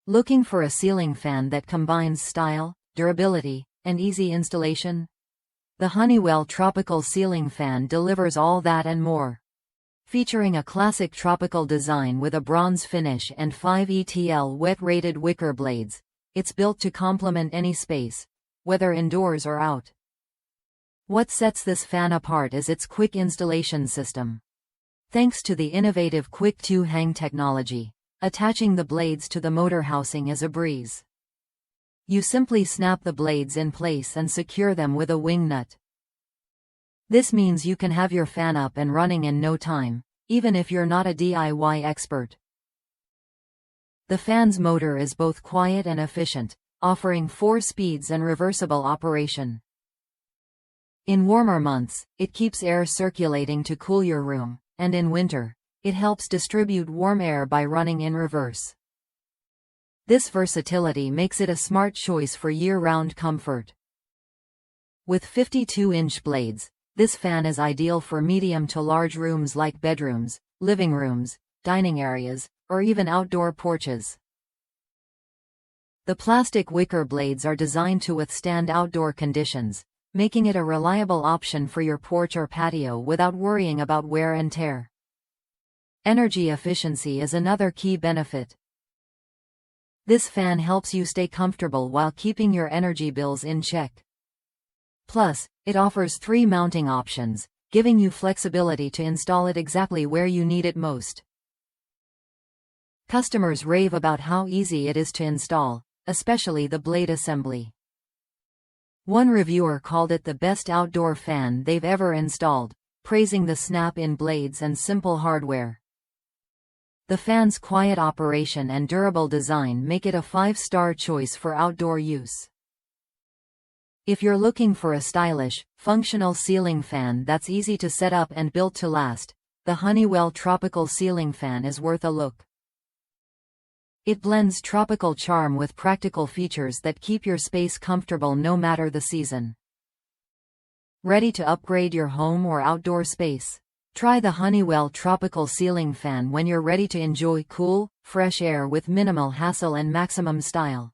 Looking for a ceiling fan that combines style, durability, and easy installation? The Honeywell Tropical Ceiling Fan delivers all that and more. Featuring a classic tropical design with a bronze finish and 5 ETL wet-rated wicker blades, it's built to complement any space, whether indoors or out. What sets this fan apart is its quick installation system. Thanks to the innovative Quick 2 Hang technology, attaching the blades to the motor housing is a breeze. You simply snap the blades in place and secure them with a wing nut. This means you can have your fan up and running in no time, even if you're not a DIY expert. The fan's motor is both quiet and efficient, offering 4 speeds and reversible operation. In warmer months, it keeps air circulating to cool your room, and in winter, it helps distribute warm air by running in reverse. This versatility makes it a smart choice for year-round comfort. With 52-inch blades, this fan is ideal for medium to large rooms like bedrooms, living rooms, dining areas, or even outdoor porches. The plastic wicker blades are designed to withstand outdoor conditions, making it a reliable option for your porch or patio without worrying about wear and tear. Energy efficiency is another key benefit. This fan helps you stay comfortable while keeping your energy bills in check. Plus, it offers 3 mounting options, giving you flexibility to install it exactly where you need it most. Customers rave about how easy it is to install, especially the blade assembly. One reviewer called it the best outdoor fan they've ever installed, praising the snap-in blades and simple hardware. The fan's quiet operation and durable design make it a 5-star choice for outdoor use. If you're looking for a stylish, functional ceiling fan that's easy to set up and built to last, the Honeywell Tropical Ceiling Fan is worth a look. It blends tropical charm with practical features that keep your space comfortable no matter the season. Ready to upgrade your home or outdoor space? Try the Honeywell Tropical Ceiling Fan when you're ready to enjoy cool, fresh air with minimal hassle and maximum style.